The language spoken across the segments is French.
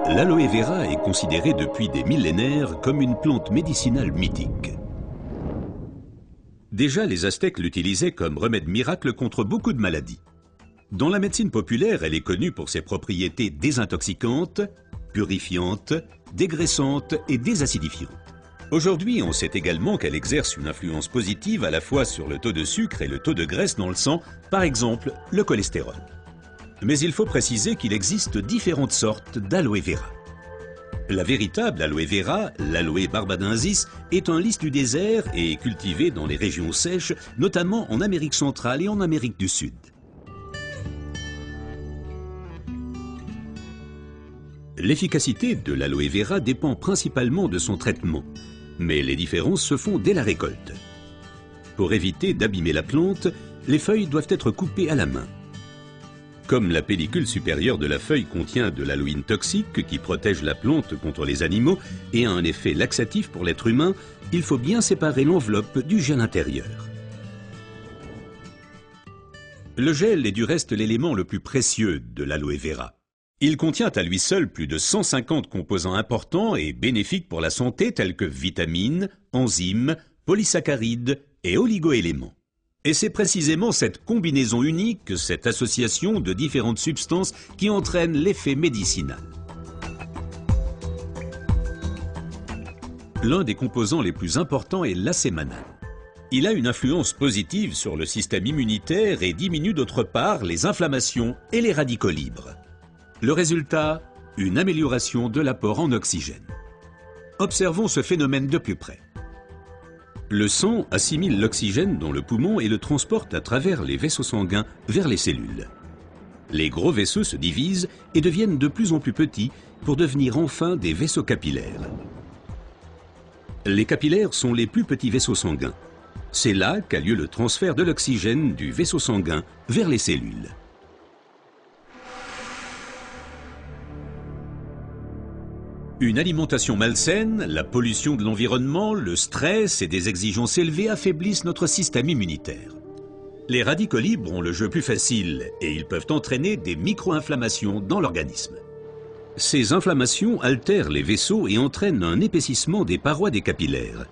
L'aloe vera est considérée depuis des millénaires comme une plante médicinale mythique. Déjà, les Aztèques l'utilisaient comme remède miracle contre beaucoup de maladies. Dans la médecine populaire, elle est connue pour ses propriétés désintoxicantes, purifiantes, dégraissantes et désacidifiantes. Aujourd'hui, on sait également qu'elle exerce une influence positive à la fois sur le taux de sucre et le taux de graisse dans le sang, par exemple le cholestérol. Mais il faut préciser qu'il existe différentes sortes d'aloe vera. La véritable aloe vera, l'aloe barbadensis, est un lys du désert et est cultivée dans les régions sèches, notamment en Amérique centrale et en Amérique du Sud. L'efficacité de l'aloe vera dépend principalement de son traitement, mais les différences se font dès la récolte. Pour éviter d'abîmer la plante, les feuilles doivent être coupées à la main. Comme la pellicule supérieure de la feuille contient de l'aloïne toxique qui protège la plante contre les animaux et a un effet laxatif pour l'être humain, il faut bien séparer l'enveloppe du gel intérieur. Le gel est du reste l'élément le plus précieux de l'aloe vera. Il contient à lui seul plus de 150 composants importants et bénéfiques pour la santé tels que vitamines, enzymes, polysaccharides et oligoéléments. Et c'est précisément cette combinaison unique, cette association de différentes substances qui entraîne l'effet médicinal. L'un des composants les plus importants est l'acémanal. Il a une influence positive sur le système immunitaire et diminue d'autre part les inflammations et les radicaux libres. Le résultat, une amélioration de l'apport en oxygène. Observons ce phénomène de plus près. Le sang assimile l'oxygène dans le poumon et le transporte à travers les vaisseaux sanguins vers les cellules. Les gros vaisseaux se divisent et deviennent de plus en plus petits pour devenir enfin des vaisseaux capillaires. Les capillaires sont les plus petits vaisseaux sanguins. C'est là qu'a lieu le transfert de l'oxygène du vaisseau sanguin vers les cellules. Une alimentation malsaine, la pollution de l'environnement, le stress et des exigences élevées affaiblissent notre système immunitaire. Les radicaux libres ont le jeu plus facile et ils peuvent entraîner des micro-inflammations dans l'organisme. Ces inflammations altèrent les vaisseaux et entraînent un épaississement des parois des capillaires.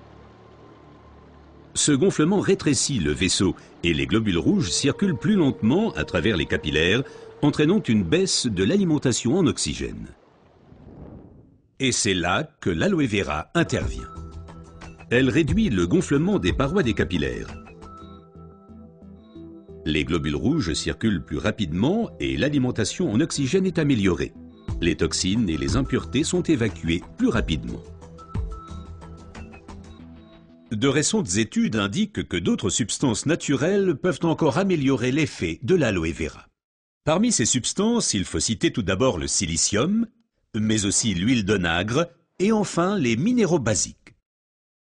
Ce gonflement rétrécit le vaisseau et les globules rouges circulent plus lentement à travers les capillaires, entraînant une baisse de l'alimentation en oxygène. Et c'est là que l'aloe vera intervient. Elle réduit le gonflement des parois des capillaires. Les globules rouges circulent plus rapidement et l'alimentation en oxygène est améliorée. Les toxines et les impuretés sont évacuées plus rapidement. De récentes études indiquent que d'autres substances naturelles peuvent encore améliorer l'effet de l'aloe vera. Parmi ces substances, il faut citer tout d'abord le silicium, mais aussi l'huile d'onagre et enfin les minéraux basiques.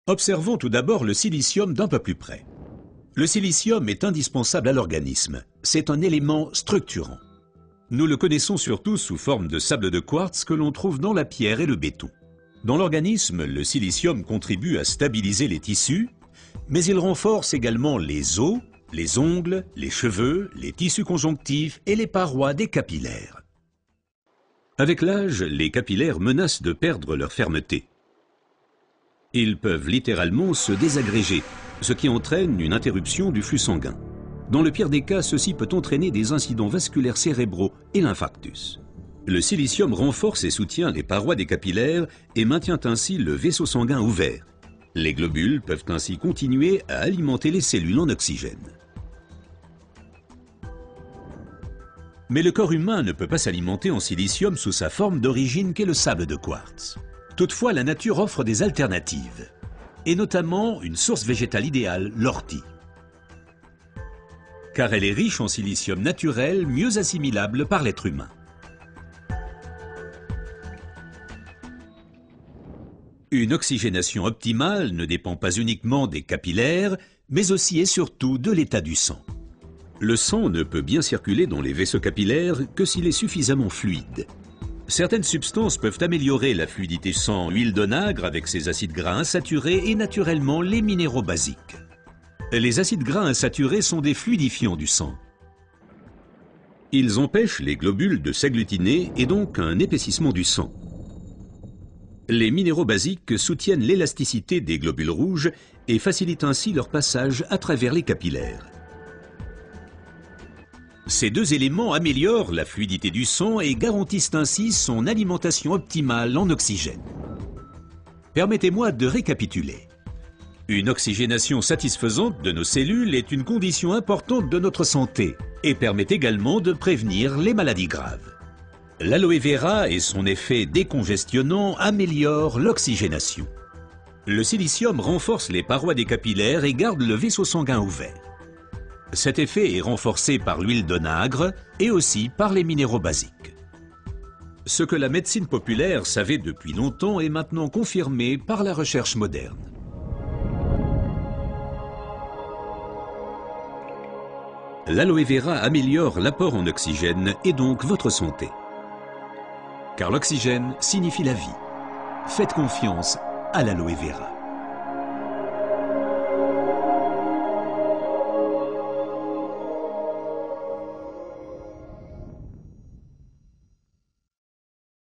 Observons tout d'abord le silicium d'un peu plus près. Le silicium est indispensable à l'organisme. C'est un élément structurant. Nous le connaissons surtout sous forme de sable de quartz que l'on trouve dans la pierre et le béton. Dans l'organisme, le silicium contribue à stabiliser les tissus, mais il renforce également les os, les ongles, les cheveux, les tissus conjonctifs et les parois des capillaires. Avec l'âge, les capillaires menacent de perdre leur fermeté. Ils peuvent littéralement se désagréger, ce qui entraîne une interruption du flux sanguin. Dans le pire des cas, ceci peut entraîner des incidents vasculaires cérébraux et l'infarctus. Le silicium renforce et soutient les parois des capillaires et maintient ainsi le vaisseau sanguin ouvert. Les globules peuvent ainsi continuer à alimenter les cellules en oxygène. Mais le corps humain ne peut pas s'alimenter en silicium sous sa forme d'origine qu'est le sable de quartz. Toutefois, la nature offre des alternatives, et notamment une source végétale idéale, l'ortie. Car elle est riche en silicium naturel, mieux assimilable par l'être humain. Une oxygénation optimale ne dépend pas uniquement des capillaires, mais aussi et surtout de l'état du sang. Le sang ne peut bien circuler dans les vaisseaux capillaires que s'il est suffisamment fluide. Certaines substances peuvent améliorer la fluidité sang, l'huile d'onagre avec ses acides gras insaturés et naturellement les minéraux basiques. Les acides gras insaturés sont des fluidifiants du sang. Ils empêchent les globules de s'agglutiner et donc un épaississement du sang. Les minéraux basiques soutiennent l'élasticité des globules rouges et facilitent ainsi leur passage à travers les capillaires. Ces deux éléments améliorent la fluidité du sang et garantissent ainsi son alimentation optimale en oxygène. Permettez-moi de récapituler. Une oxygénation satisfaisante de nos cellules est une condition importante de notre santé et permet également de prévenir les maladies graves. L'aloe vera et son effet décongestionnant améliorent l'oxygénation. Le silicium renforce les parois des capillaires et garde le vaisseau sanguin ouvert. Cet effet est renforcé par l'huile d'onagre et aussi par les minéraux basiques. Ce que la médecine populaire savait depuis longtemps est maintenant confirmé par la recherche moderne. L'aloe vera améliore l'apport en oxygène et donc votre santé. Car l'oxygène signifie la vie. Faites confiance à l'aloe vera.